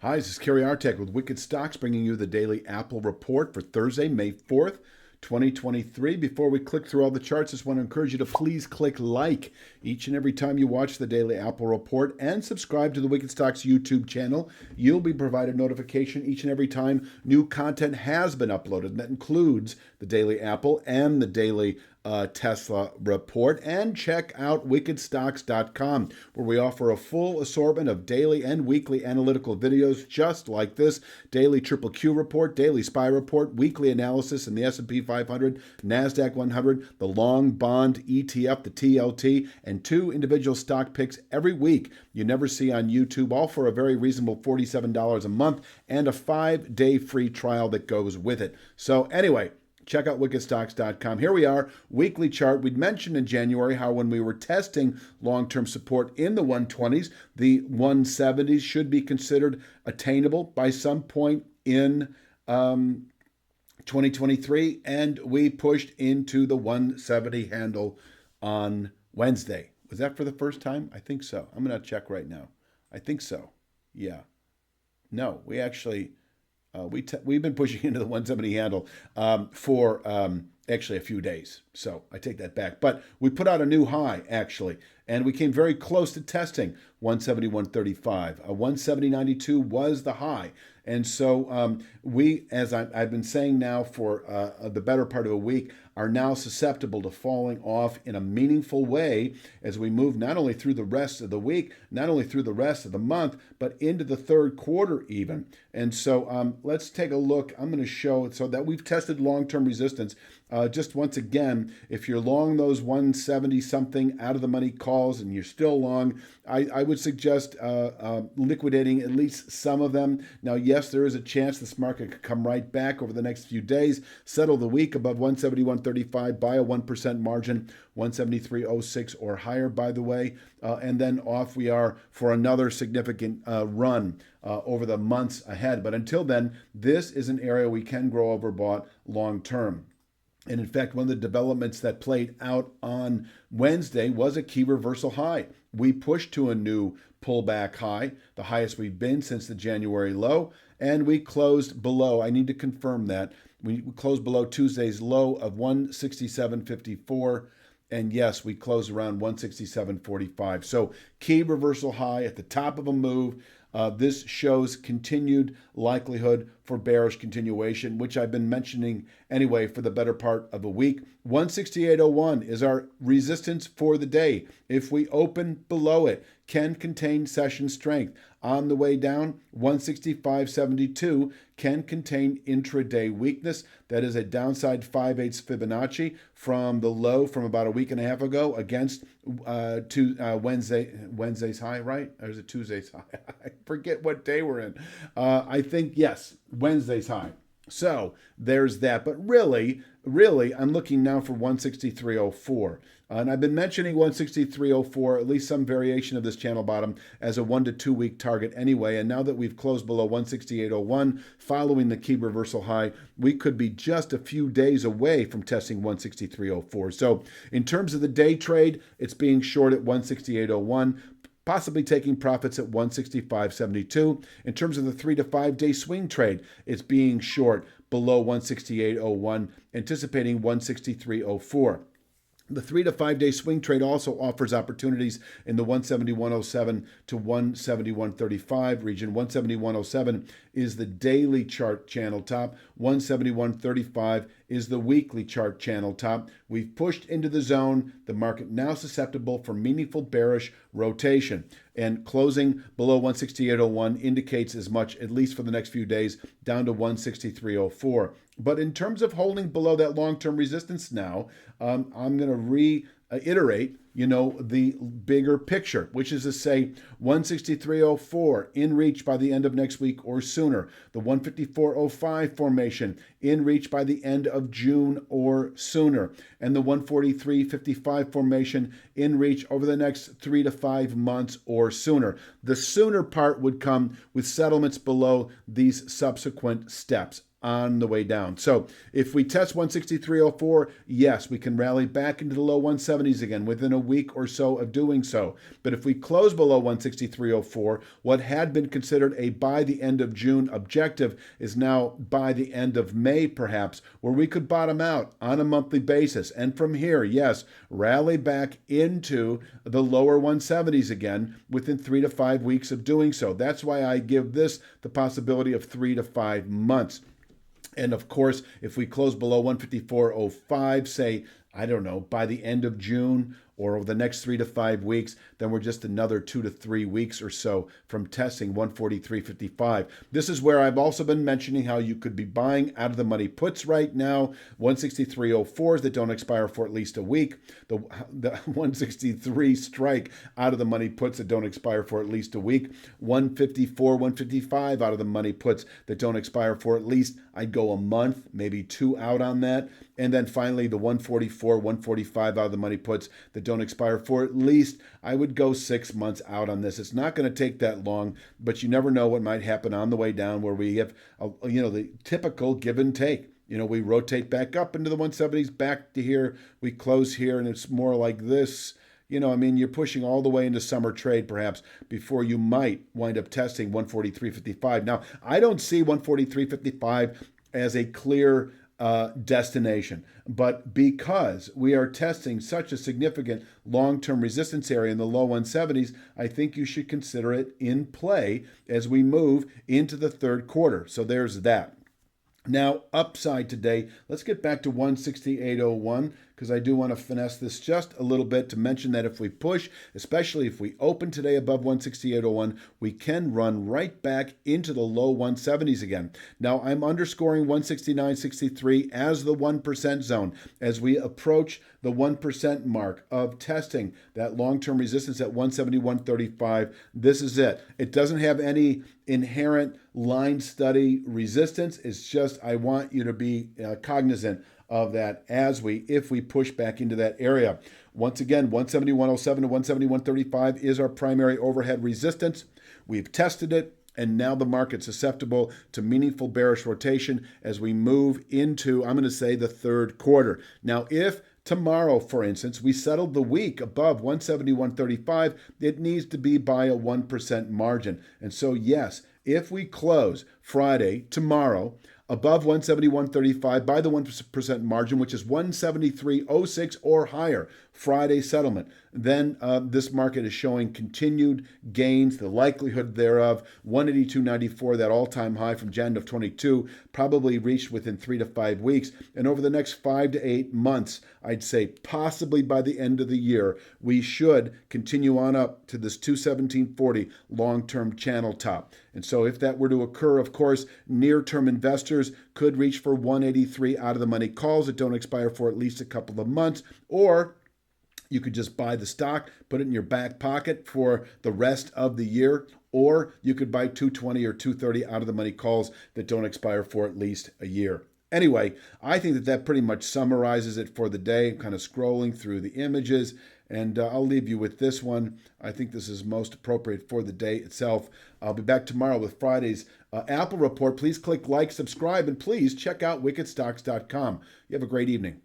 Hi, this is Kerry Artek with Wicked Stocks bringing you the daily Apple report for Thursday, May 4th, 2023. Before we click through all the charts, I just want to encourage you to please click like each and every time you watch the daily Apple report and subscribe to the Wicked Stocks YouTube channel. You'll be provided notification each and every time new content has been uploaded. And that includes the daily Apple and the daily Tesla report. And check out wickedstocks.com, where we offer a full assortment of daily and weekly analytical videos just like this: daily Triple Q report, daily SPY report, weekly analysis in the S&P 500, NASDAQ 100, the long bond ETF, the TLT, and 2 individual stock picks every week you never see on YouTube, all for a very reasonable $47 a month and a 5-day free trial that goes with it. So anyway, check out wickedstocks.com. Here we are, weekly chart. We'd mentioned in January how when we were testing long-term support in the 120s, the 170s should be considered attainable by some point in 2023, and we pushed into the 170 handle on Wednesday. Was that for the first time? I think so. I'm going to check right now. I think so. Yeah. No, we actually... we've been pushing into the 170 handle for actually a few days. So I take that back. But we put out a new high, actually, and we came very close to testing 171.35. 170.92 was the high. And so we, as I've been saying now for the better part of a week, are now susceptible to falling off in a meaningful way as we move not only through the rest of the week, not only through the rest of the month, but into the third quarter even. And so let's take a look. I'm going to show so that we've tested long-term resistance. Just once again, if you're long those 170 something out of the money calls and you're still long, I would suggest liquidating at least some of them. Now, yes, there is a chance this market could come right back over the next few days, settle the week above 171.35 by a 1% margin, 173.06 or higher, by the way, and then off we are for another significant run over the months ahead. But until then, this is an area we can grow overbought long term. And in fact, one of the developments that played out on Wednesday was a key reversal high. We pushed to a new pullback high, the highest we've been since the January low, and we closed below. I need to confirm that. We closed below Tuesday's low of 167.54. And yes, we closed around 167.45. So key reversal high at the top of a move. This shows continued likelihood for bearish continuation, which I've been mentioning anyway for the better part of a week. 168.01 is our resistance for the day. If we open below it, can contain session strength. On the way down, 165.72 can contain intraday weakness. That is a downside 5/8 Fibonacci from the low from about a week and a half ago against Wednesday's high, right? Or is it Tuesday's high? I forget what day we're in. I think, yes, Wednesday's high. So there's that. But really, I'm looking now for 163.04. And I've been mentioning 163.04, at least some variation of this channel bottom, as a 1 to 2 week target anyway. And now that we've closed below 168.01, following the key reversal high, we could be just a few days away from testing 163.04. So in terms of the day trade, it's being short at 168.01. Possibly taking profits at 165.72. In terms of the 3 to 5 day swing trade, it's being short below 168.01, anticipating 163.04. The 3 to 5 day swing trade also offers opportunities in the 171.07 to 171.35 region. 171.07 is the daily chart channel top. 171.35 is the weekly chart channel top. We've pushed into the zone. The market now susceptible for meaningful bearish rotation. And closing below 168.01 indicates as much, at least for the next few days, down to 163.04. But in terms of holding below that long-term resistance now, I'm going to reiterate, the bigger picture, which is to say 163.04 in reach by the end of next week or sooner. The 154.05 formation in reach by the end of June or sooner. And the 143.55 formation in reach over the next 3 to 5 months or sooner. The sooner part would come with settlements below these subsequent steps. on the way down. So if we test 163.04, yes, we can rally back into the low 170s again within a week or so of doing so. But if we close below 163.04, what had been considered a by the end of June objective is now by the end of May, perhaps, where we could bottom out on a monthly basis. And from here, yes, rally back into the lower 170s again within 3 to 5 weeks of doing so. That's why I give this the possibility of 3 to 5 months. And of course, if we close below 154.05, say, I don't know, by the end of June or over the next 3 to 5 weeks, then we're just another 2 to 3 weeks or so from testing 143.55. This is where I've also been mentioning how you could be buying out of the money puts right now, 163.04s that don't expire for at least a week, the 163 strike out of the money puts that don't expire for at least a week, 154, 155 out of the money puts that don't expire for at least, I'd go a month, maybe 2 out on that. And then finally, the 144, 145 out of the money puts that don't expire for at least, I would go 6 months out on this. It's not going to take that long, but you never know what might happen on the way down where we have, the typical give and take. We rotate back up into the 170s, back to here, we close here, and it's more like this. You're pushing all the way into summer trade perhaps before you might wind up testing 143.55. Now, I don't see 143.55 as a clear destination. But because we are testing such a significant long-term resistance area in the low 170s, I think you should consider it in play as we move into the third quarter. So there's that. Now, upside today, let's get back to 168.01 because I do want to finesse this just a little bit to mention that if we push, especially if we open today above 168.01, we can run right back into the low 170s again. Now, I'm underscoring 169.63 as the 1% zone as we approach the 1% mark of testing that long-term resistance at 171.35. This is it. It doesn't have any inherent line study resistance. It's just I want you to be cognizant of that if we push back into that area. Once again, 171.07 to 171.35 is our primary overhead resistance. We've tested it, and now the market's susceptible to meaningful bearish rotation as we move into, I'm going to say, the third quarter. Now, if tomorrow, for instance, we settled the week above 171.35, it needs to be by a 1% margin. And so, yes, if we close Friday, tomorrow, above 171.35 by the 1% margin, which is 173.06 or higher, Friday settlement, then this market is showing continued gains, the likelihood thereof, 182.94, that all-time high from January of 22, probably reached within 3 to 5 weeks. And over the next 5 to 8 months, I'd say possibly by the end of the year, we should continue on up to this 217.40 long-term channel top. And so if that were to occur, of course, near-term investors could reach for 183 out of the money calls that don't expire for at least a couple of months, or you could just buy the stock, put it in your back pocket for the rest of the year, or you could buy 220 or 230 out of the money calls that don't expire for at least a year. Anyway, I think that pretty much summarizes it for the day. I'm kind of scrolling through the images, and I'll leave you with this one. I think this is most appropriate for the day itself. I'll be back tomorrow with Friday's Apple report. Please click like, subscribe, and please check out wickedstocks.com. You have a great evening.